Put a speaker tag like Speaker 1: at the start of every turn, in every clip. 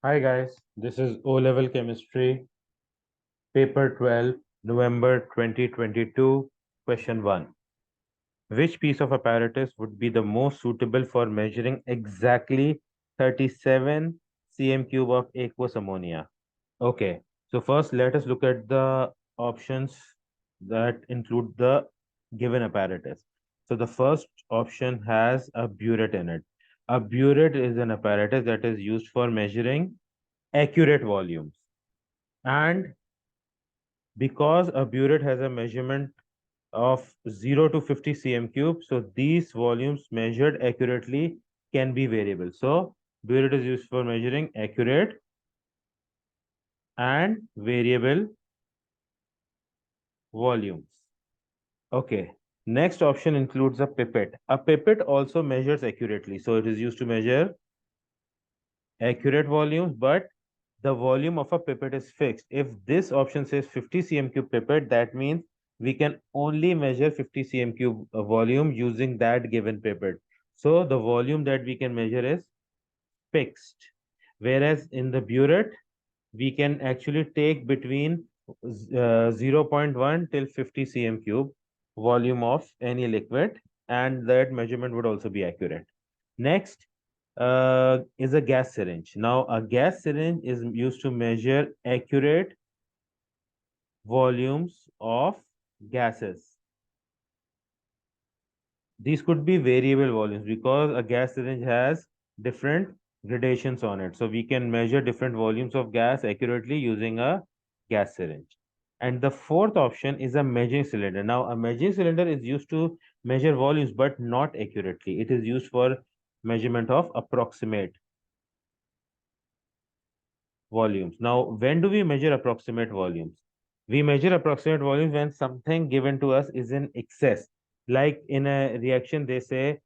Speaker 1: Hi guys, this is O-level chemistry, paper 12, November 2022, question 1. Which piece of apparatus would be the most suitable for measuring exactly 37 cm cube of aqueous ammonia? Okay, so first let us look at the options that include the given apparatus. So the first option has a burette in it. A burette is an apparatus that is used for measuring accurate volumes. And because a burette has a measurement of 0 to 50 cm cube, so these volumes measured accurately can be variable. So burette is used for measuring accurate and variable volumes. Okay. Next option includes a pipette. A pipette also measures accurately. So it is used to measure accurate volumes, but the volume of a pipette is fixed. If this option says 50 cm cube pipette, that means we can only measure 50 cm cube volume using that given pipette. So the volume that we can measure is fixed. Whereas in the burette, we can actually take between 0.1 till 50 cm cube volume of any liquid, and that measurement would also be accurate. Next is a gas syringe. Now, a gas syringe is used to measure accurate volumes of gases. These could be variable volumes because a gas syringe has different gradations on it. So we can measure different volumes of gas accurately using a gas syringe. And the fourth option is a measuring cylinder. Now, a measuring cylinder is used to measure volumes, but not accurately. It is used for measurement of approximate volumes. Now, when do we measure approximate volumes? We measure approximate volumes when something given to us is in excess. Like in a reaction, they say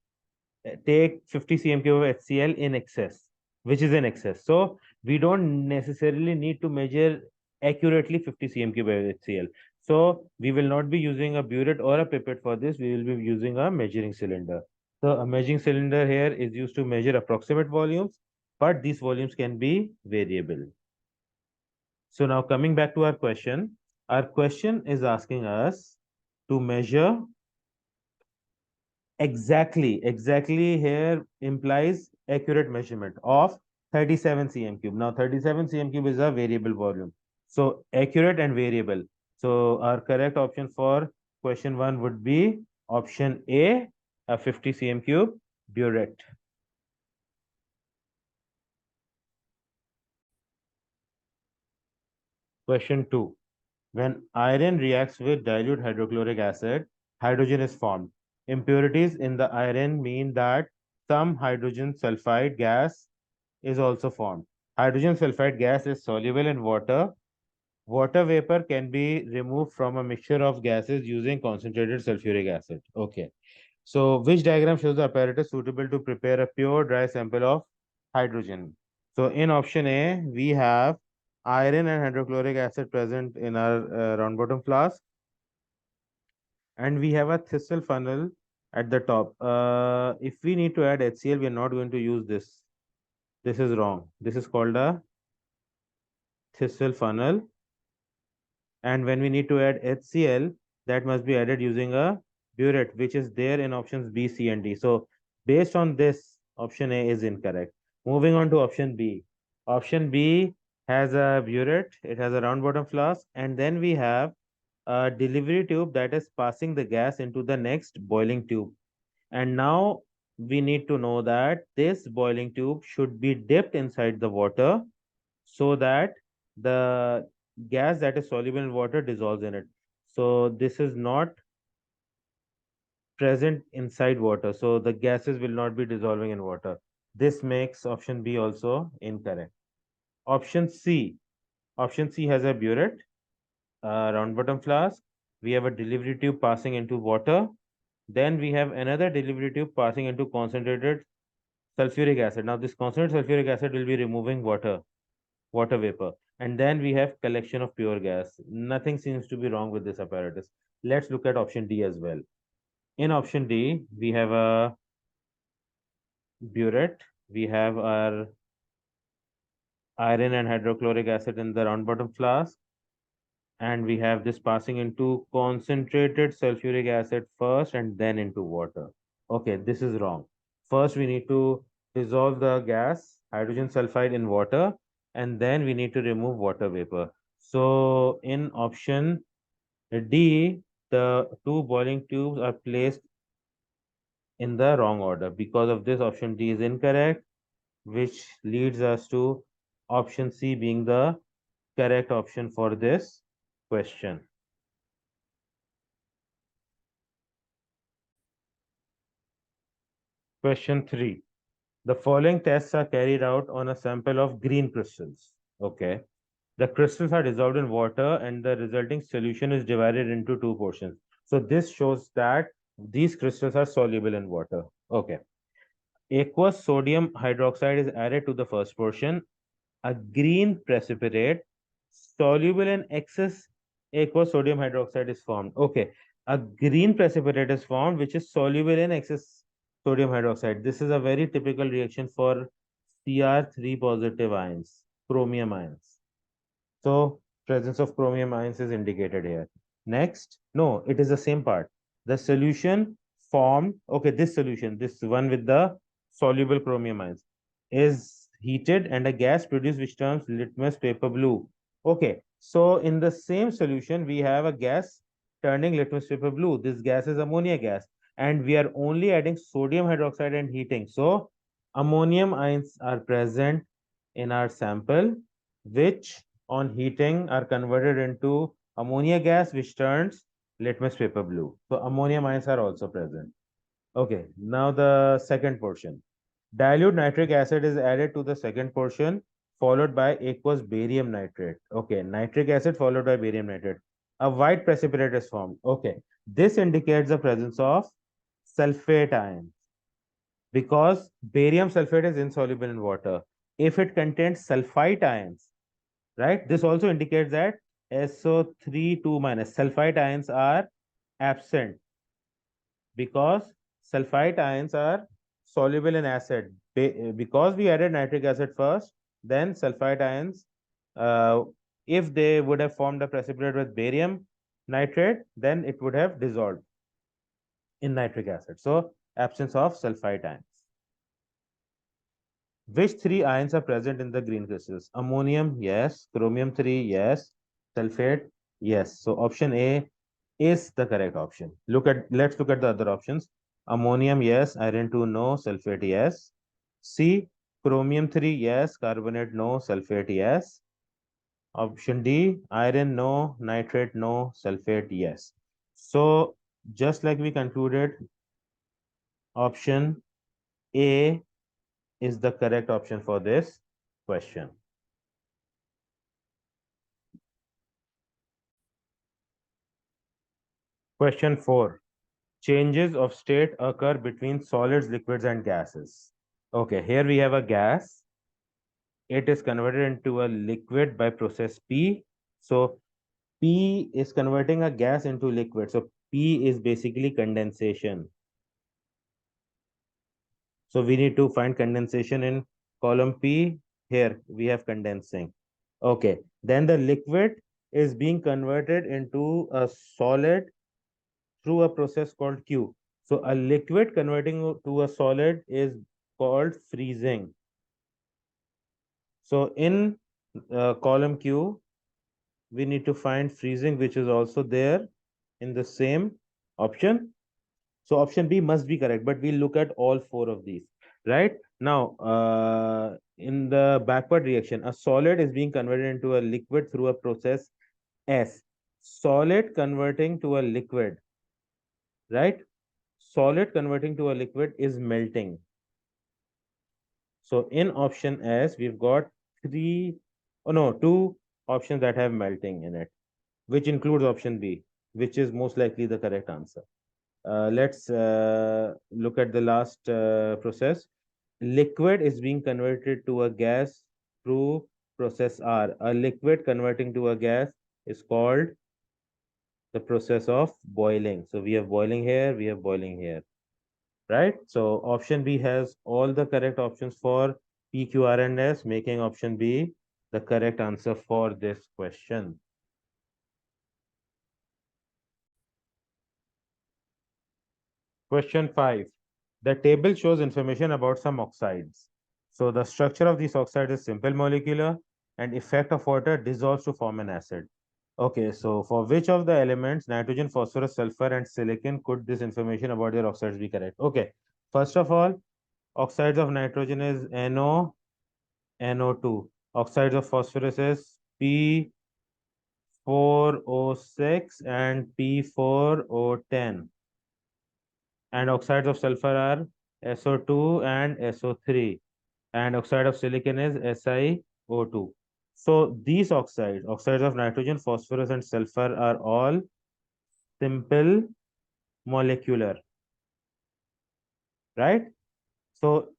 Speaker 1: take 50 cm cube of HCl in excess, which is in excess. So we don't necessarily need to measure accurately 50 cm cube of HCl. So we will not be using a burette or a pipette for this. We will be using a measuring cylinder. So a measuring cylinder here is used to measure approximate volumes, but these volumes can be variable. So now coming back to our question is asking us to measure exactly here implies accurate measurement of 37 cm cube. Now 37 cm cube is a variable volume. So accurate and variable. So our correct option for question 1 would be option A, a 50 cm cube burette. Question 2. When iron reacts with dilute hydrochloric acid, hydrogen is formed. Impurities in the iron mean that some hydrogen sulfide gas is also formed. Hydrogen sulfide gas is soluble in water. Water vapor can be removed from a mixture of gases using concentrated sulfuric acid. Okay. So, which diagram shows the apparatus suitable to prepare a pure dry sample of hydrogen? So, in option A, we have iron and hydrochloric acid present in our round bottom flask, and we have a thistle funnel at the top. If we need to add HCl, we are not going to use this. This is wrong. This is called a thistle funnel, and when we need to add HCl, that must be added using a burette, which is there in options B, C, and D. So based on this, option A is incorrect. Moving on to option B. Option B has a burette, it has a round bottom flask, and then we have a delivery tube that is passing the gas into the next boiling tube. And now we need to know that this boiling tube should be dipped inside the water so that the gas that is soluble in water dissolves in it. So this is not present inside water. So the gases will not be dissolving in water. This makes option B also incorrect. Option C. Option C has a burette, round bottom flask. We have a delivery tube passing into water. Then we have another delivery tube passing into concentrated sulfuric acid. Now this concentrated sulfuric acid will be removing water vapor. And then we have collection of pure gas. Nothing seems to be wrong with this apparatus. Let's look at option D as well. In option D, we have a burette. We have our iron and hydrochloric acid in the round bottom flask, and we have this passing into concentrated sulfuric acid first and then into water. Okay, this is wrong. First, we need to dissolve the gas, hydrogen sulfide, in water, and then we need to remove water vapor. So, in option D, the two boiling tubes are placed in the wrong order. Because of this, option D is incorrect, which leads us to option C being the correct option for this question. Question 3. The following tests are carried out on a sample of green crystals. Okay. The crystals are dissolved in water and the resulting solution is divided into two portions. So this shows that these crystals are soluble in water. Okay. Aqueous sodium hydroxide is added to the first portion. A green precipitate soluble in excess aqueous sodium hydroxide is formed. Okay, a green precipitate is formed which is soluble in excess sodium hydroxide. This is a very typical reaction for Cr3 positive ions, chromium ions. So presence of chromium ions is indicated here. Next, no, it is the same part. The solution formed, okay, this solution, this one with the soluble chromium ions, is heated and a gas produced which turns litmus paper blue. Okay, so in the same solution, we have a gas turning litmus paper blue. This gas is ammonia gas, and we are only adding sodium hydroxide and heating. So ammonium ions are present in our sample, which on heating are converted into ammonia gas, which turns litmus paper blue. So ammonium ions are also present. Okay, now the second portion. Dilute nitric acid is added to the second portion, followed by aqueous barium nitrate. Okay, nitric acid followed by barium nitrate. A white precipitate is formed. Okay, this indicates the presence of sulfate ions because barium sulfate is insoluble in water. If it contains sulfite ions, right? This also indicates that SO3 2 minus sulfite ions are absent because sulfite ions are soluble in acid. Because we added nitric acid first, then sulfite ions, uh, if they would have formed a precipitate with barium nitrate, then it would have dissolved in nitric acid. So absence of sulfite ions. Which three ions are present in the green crystals? Ammonium, yes. Chromium 3, yes. Sulfate, yes. So option A is the correct option. Let's look at the other options. Ammonium, yes. Iron 2, no. Sulfate, yes. C, chromium 3, yes. Carbonate, no. Sulfate, yes. Option D, iron, no. Nitrate, no. Sulfate, yes. So just like we concluded, option A is the correct option for this question. Question 4. Changes of state occur between solids, liquids, and gases. Okay, here we have a gas. It is converted into a liquid by process P. So P is converting a gas into liquid. So P is basically condensation. So we need to find condensation in column P. Here we have condensing. Okay, then the liquid is being converted into a solid through a process called Q. So a liquid converting to a solid is called freezing. So in column Q, we need to find freezing, which is also there in the same option. So option B must be correct, but we'll look at all four of these. Right now, in the backward reaction, a solid is being converted into a liquid through a process S. Solid converting to a liquid, right? Solid converting to a liquid is melting. So in option S, we've got two options that have melting in it, which includes option B, which is most likely the correct answer. Let's look at the last process. Liquid is being converted to a gas through process R. A liquid converting to a gas is called the process of boiling. So we have boiling here, we have boiling here, right? So option B has all the correct options for P, Q, R, and S, making option B the correct answer for this question. Question 5. The table shows information about some oxides. So the structure of these oxides is simple molecular and effect of water dissolves to form an acid. Okay, so for which of the elements, nitrogen, phosphorus, sulfur, and silicon, could this information about their oxides be correct? Okay, first of all, oxides of nitrogen is NO, NO2. Oxides of phosphorus is P4O6 and P4O10. And oxides of sulfur are SO2 and SO3. And oxide of silicon is SiO2. So these oxides, oxides of nitrogen, phosphorus, and sulfur are all simple molecular, right? So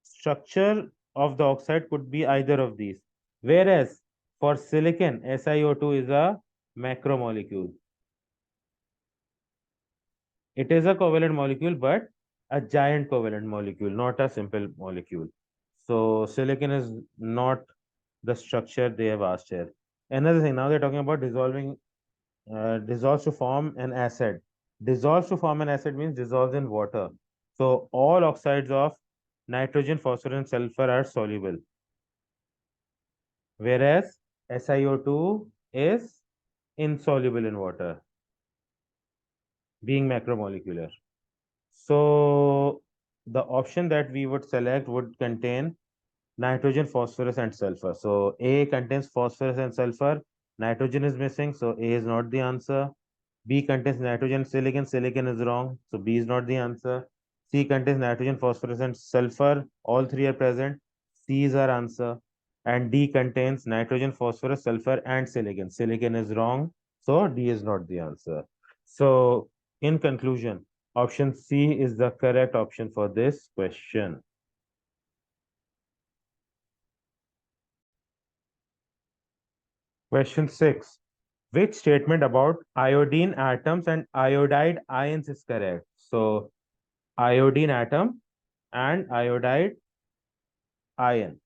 Speaker 1: structure of the oxide could be either of these. Whereas for silicon, SiO2 is a macromolecule. It is a covalent molecule, but a giant covalent molecule, not a simple molecule. So silicon is not the structure they have asked here. Another thing, now they're talking about dissolves to form an acid. Dissolves to form an acid means dissolves in water. So all oxides of nitrogen, phosphorus, and sulfur are soluble, whereas SiO2 is insoluble in water, being macromolecular. So the option that we would select would contain nitrogen, phosphorus, and sulfur. So A contains phosphorus and sulfur. Nitrogen is missing, so A is not the answer. B contains nitrogen, silicon. Silicon is wrong, so B is not the answer. C contains nitrogen, phosphorus, and sulfur. All three are present. C is our answer. And D contains nitrogen, phosphorus, sulfur, and silicon. Silicon is wrong, so D is not the answer. So, in conclusion, option C is the correct option for this question. Question 6. Which statement about iodine atoms and iodide ions is correct? So, iodine atom and iodide ion.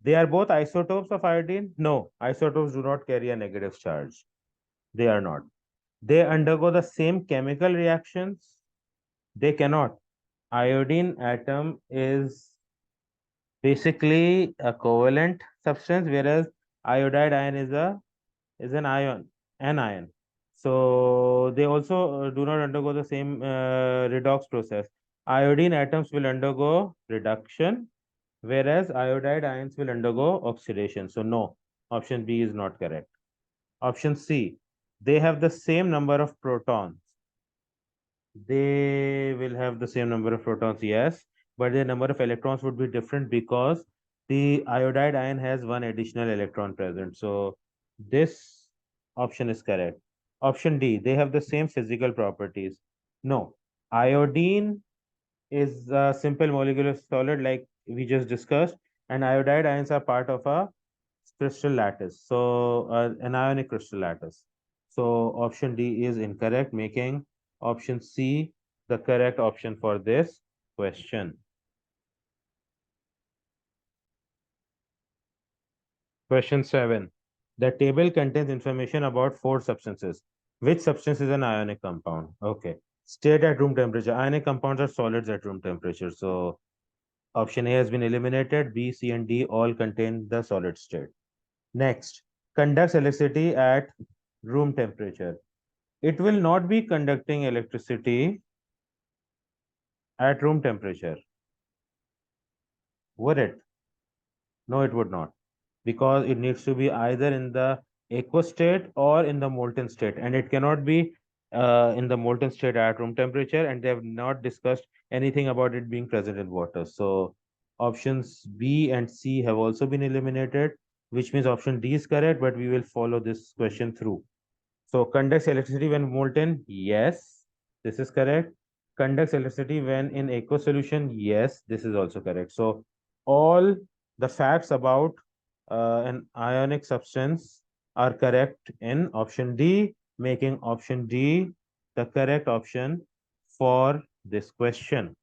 Speaker 1: They are both isotopes of iodine? No, isotopes do not carry a negative charge. They are not. They undergo the same chemical reactions? They cannot. Iodine atom is basically a covalent substance, whereas iodide ion is an ion. So they also do not undergo the same redox process. Iodine atoms will undergo reduction, whereas iodide ions will undergo oxidation. So no, option B is not correct. Option C, they have the same number of protons. They will have the same number of protons, yes, but their number of electrons would be different because the iodide ion has one additional electron present. So this option is correct. Option D, they have the same physical properties. No, iodine is a simple molecular solid like we just discussed, and iodide ions are part of a crystal lattice. So an ionic crystal lattice. So option D is incorrect, making option C the correct option for this question. Question 7. The table contains information about four substances. Which substance is an ionic compound? Okay. State at room temperature. Ionic compounds are solids at room temperature. So option A has been eliminated. B, C, and D all contain the solid state. Next, conducts electricity at room temperature. It will not be conducting electricity at room temperature, would it? No, it would not, because it needs to be either in the aqueous state or in the molten state, and it cannot be in the molten state at room temperature, and they have not discussed anything about it being present in water. So options B and C have also been eliminated, which means option D is correct, but we will follow this question through. So conducts electricity when molten, yes, this is correct. Conducts electricity when in aqueous solution, yes, this is also correct. So all the facts about an ionic substance are correct in option D, making option D the correct option for this question.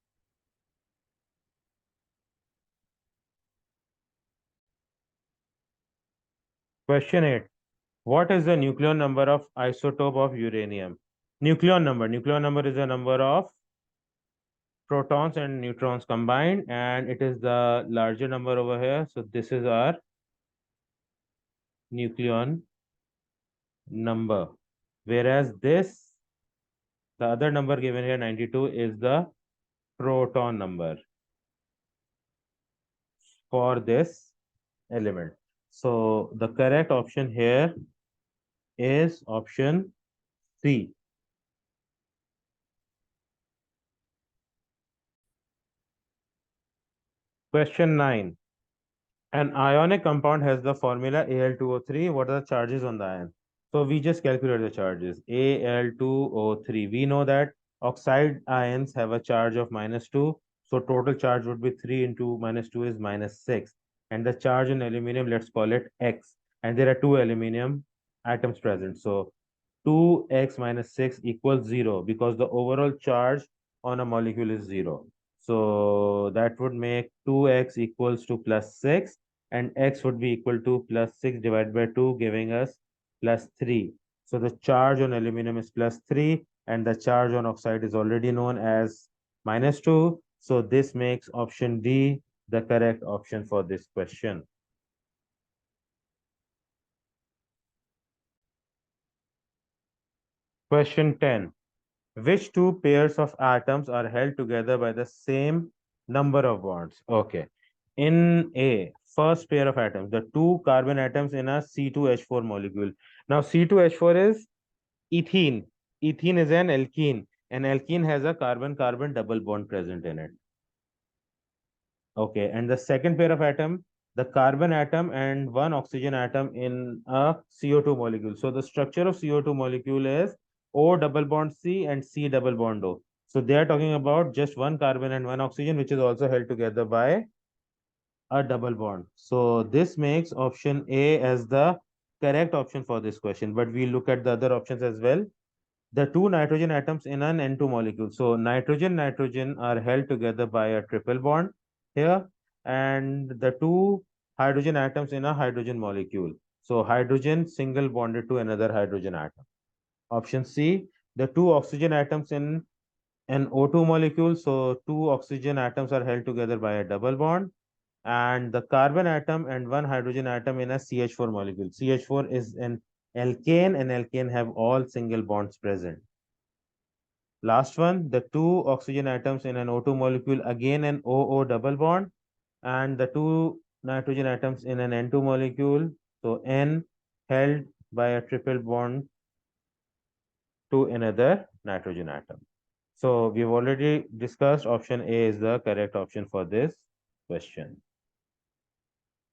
Speaker 1: Question 8. What is the nucleon number of isotope of uranium? Nucleon number. Nucleon number is the number of protons and neutrons combined, and it is the larger number over here. So this is our nucleon number. Whereas this, the other number given here, 92, is the proton number for this element. So the correct option here is option C. Question 9. An ionic compound has the formula Al2O3. What are the charges on the ion? So we just calculate the charges. Al2O3. We know that oxide ions have a charge of -2. So total charge would be 3 into -2 is -6. And the charge in aluminum, let's call it X. And there are two aluminum atoms present. So 2x minus 6 equals 0 because the overall charge on a molecule is 0. So that would make 2x equals to plus 6 and x would be equal to plus 6 divided by 2 giving us plus 3. So the charge on aluminum is plus 3 and the charge on oxide is already known as -2. So this makes option D the correct option for this question. Question 10. Which two pairs of atoms are held together by the same number of bonds? Okay. In A, first pair of atoms, the two carbon atoms in a C2H4 molecule. Now, C2H4 is ethene. Ethene is an alkene. An alkene has a carbon-carbon double bond present in it. Okay, and the second pair of atom, the carbon atom and one oxygen atom in a CO2 molecule. So the structure of CO2 molecule is O double bond C and C double bond O. So they are talking about just one carbon and one oxygen, which is also held together by a double bond. So this makes option A as the correct option for this question. But we look at the other options as well. The two nitrogen atoms in an N2 molecule. So nitrogen are held together by a triple bond here, and the two hydrogen atoms in a hydrogen molecule. So hydrogen single bonded to another hydrogen atom. Option C, the two oxygen atoms in an O2 molecule. So two oxygen atoms are held together by a double bond, and the carbon atom and one hydrogen atom in a CH4 molecule. CH4 is an alkane, and alkane have all single bonds present. Last one, the two oxygen atoms in an O2 molecule, again an OO double bond, and the two nitrogen atoms in an N2 molecule, so N held by a triple bond to another nitrogen atom. So we've already discussed option A is the correct option for this question.